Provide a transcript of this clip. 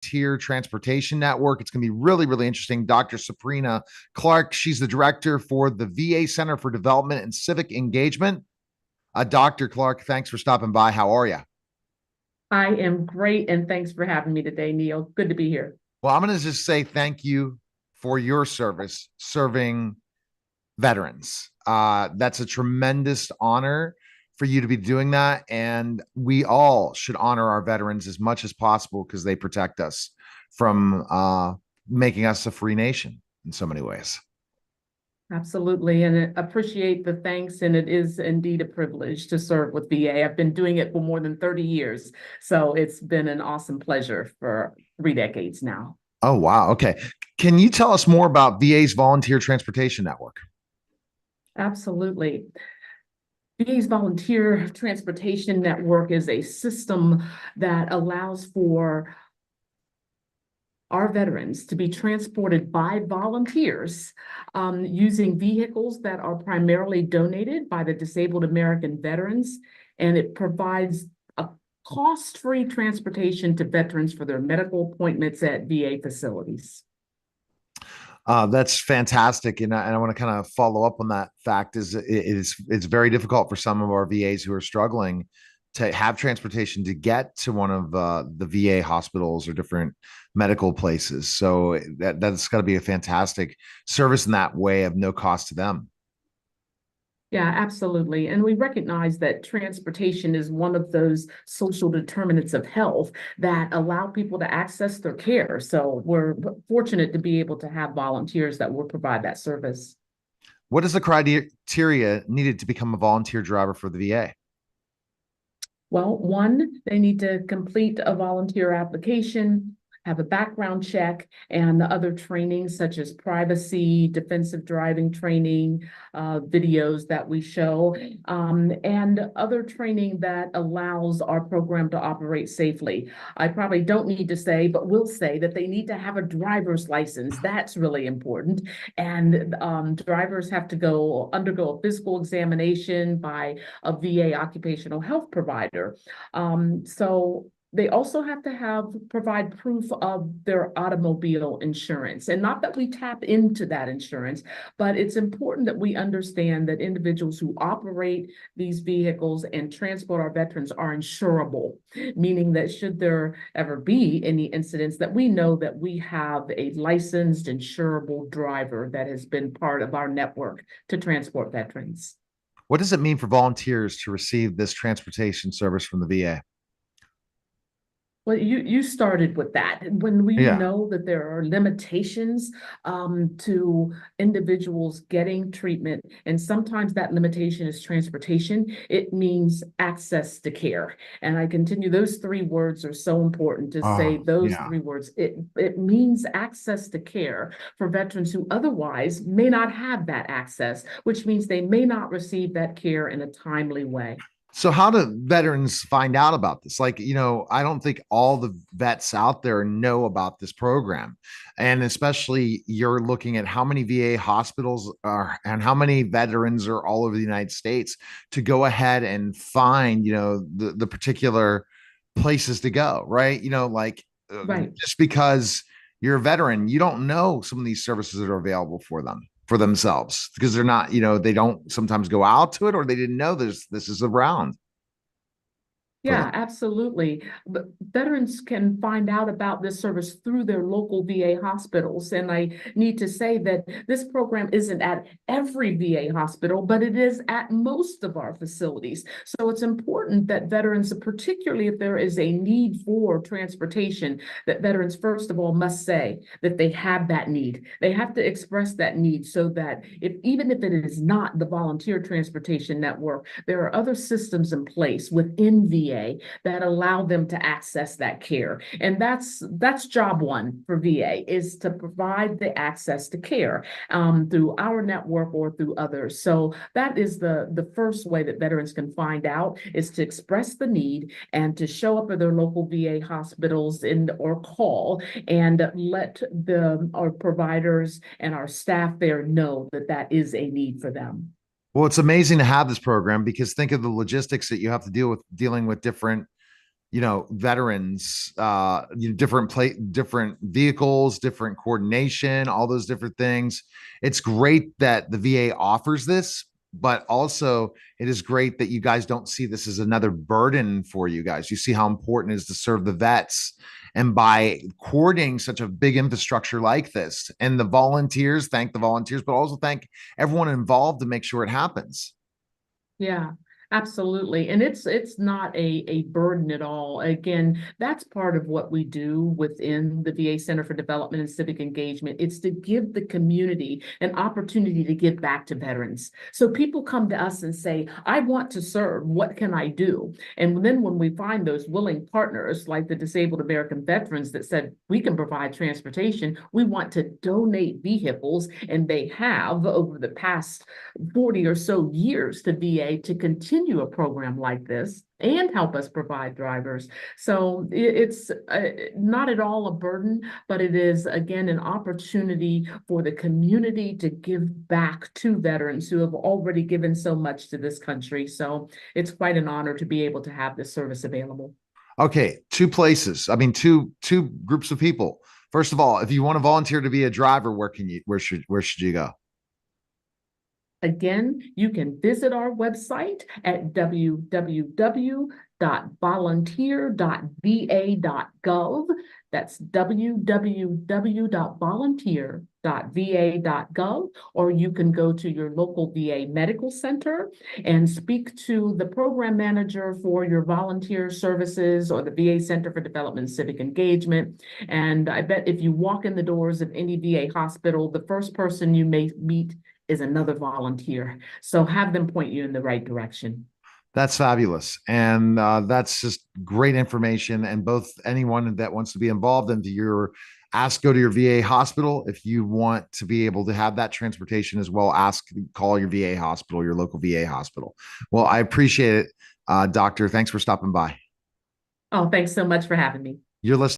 Volunteer Transportation Network. It's going to be really, really interesting. Dr. Sabrina Clark, she's the director for the VA Center for Development and Civic Engagement. Dr. Clark, thanks for stopping by. How are you? I am great, and thanks for having me today, Neil. Good to be here. Well, I'm going to just say thank you for your service serving veterans. That's a tremendous honor for you to be doing that. And we all should honor our veterans as much as possible because they protect us from making us a free nation in so many ways. Absolutely, and I appreciate the thanks, and it is indeed a privilege to serve with VA. I've been doing it for more than 30 years, so it's been an awesome pleasure for 3 decades now. Oh, wow. Okay. Can you tell us more about VA's Volunteer Transportation Network? Absolutely. VA's Volunteer Transportation Network is a system that allows for our veterans to be transported by volunteers using vehicles that are primarily donated by the Disabled American Veterans, and it provides a cost-free transportation to veterans for their medical appointments at VA facilities. That's fantastic, and I want to kind of follow up on that fact. It's very difficult for some of our VAs who are struggling to have transportation to get to one of the VA hospitals or different medical places. So that's got to be a fantastic service in that way of no cost to them. Yeah, absolutely. And we recognize that transportation is one of those social determinants of health that allow people to access their care. So we're fortunate to be able to have volunteers that will provide that service. What is the criteria needed to become a volunteer driver for the VA? Well, one, they need to complete a volunteer application, have a background check, and the other trainings such as privacy, defensive driving training, videos that we show, and other training that allows our program to operate safely. I probably don't need to say, but will say that they need to have a driver's license. That's really important. And drivers have to undergo a physical examination by a VA occupational health provider. So they also have to provide proof of their automobile insurance. And not that we tap into that insurance, but it's important that we understand that individuals who operate these vehicles and transport our veterans are insurable, meaning that should there ever be any incidents, that we know that we have a licensed insurable driver that has been part of our network to transport veterans. What does it mean for volunteers to receive this transportation service from the VA? Well, you started with that. When we Yeah. know that there are limitations to individuals getting treatment, and sometimes that limitation is transportation, it means access to care. And I continue, those 3 words are so important to say Oh, those yeah. 3 words. It means access to care for veterans who otherwise may not have that access, which means they may not receive that care in a timely way. So how do veterans find out about this? Like, I don't think all the vets out there know about this program. And especially you're looking at how many VA hospitals are and how many veterans are all over the United States to go ahead and find, the particular places to go, right? Like Right. just because you're a veteran, you don't know some of these services that are available for them for themselves because they're not, they don't sometimes go out to it or they didn't know this is around for them. Yeah, absolutely. But veterans can find out about this service through their local VA hospitals. And I need to say that this program isn't at every VA hospital, but it is at most of our facilities. So it's important that veterans, particularly if there is a need for transportation, that veterans, first of all, must say that they have that need. They have to express that need so that even if it is not the volunteer transportation network, there are other systems in place within VA that allow them to access that care. And that's job one for VA, is to provide the access to care through our network or through others. So that is the first way that veterans can find out, is to express the need and to show up at their local VA hospitals or call and let our providers and our staff there know that that is a need for them. Well, it's amazing to have this program because think of the logistics that you have to deal with dealing with different veterans, different vehicles, different coordination, all those different things. It's great that the VA offers this, but also it is great that you guys don't see this as another burden for you guys. You see how important it is to serve the vets. And by coordinating such a big infrastructure like this, and the volunteers, thank the volunteers, but also thank everyone involved to make sure it happens. Yeah, absolutely. And it's not a burden at all. Again, that's part of what we do within the VA Center for Development and Civic Engagement. It's to give the community an opportunity to give back to veterans. So people come to us and say, I want to serve. What can I do? And then when we find those willing partners, like the Disabled American Veterans that said, we can provide transportation, we want to donate vehicles, and they have over the past 40 or so years to VA to continue a program like this and help us provide drivers. So it's not at all a burden, but it is, again, an opportunity for the community to give back to veterans who have already given so much to this country. So it's quite an honor to be able to have this service available. Okay, two places. I mean, two groups of people. First of all, if you want to volunteer to be a driver, where should you go? Again, you can visit our website at www.volunteer.va.gov. That's www.volunteer.va.gov, or you can go to your local VA medical center and speak to the program manager for your volunteer services or the VA Center for Development and Civic Engagement. And I bet if you walk in the doors of any VA hospital, the first person you may meet is another volunteer. So have them point you in the right direction. That's fabulous. And that's just great information. And both anyone that wants to be involved into go to your VA hospital. If you want to be able to have that transportation as well, call your VA hospital, your local VA hospital. Well, I appreciate it, Doctor. Thanks for stopping by. Oh, thanks so much for having me. You're listening.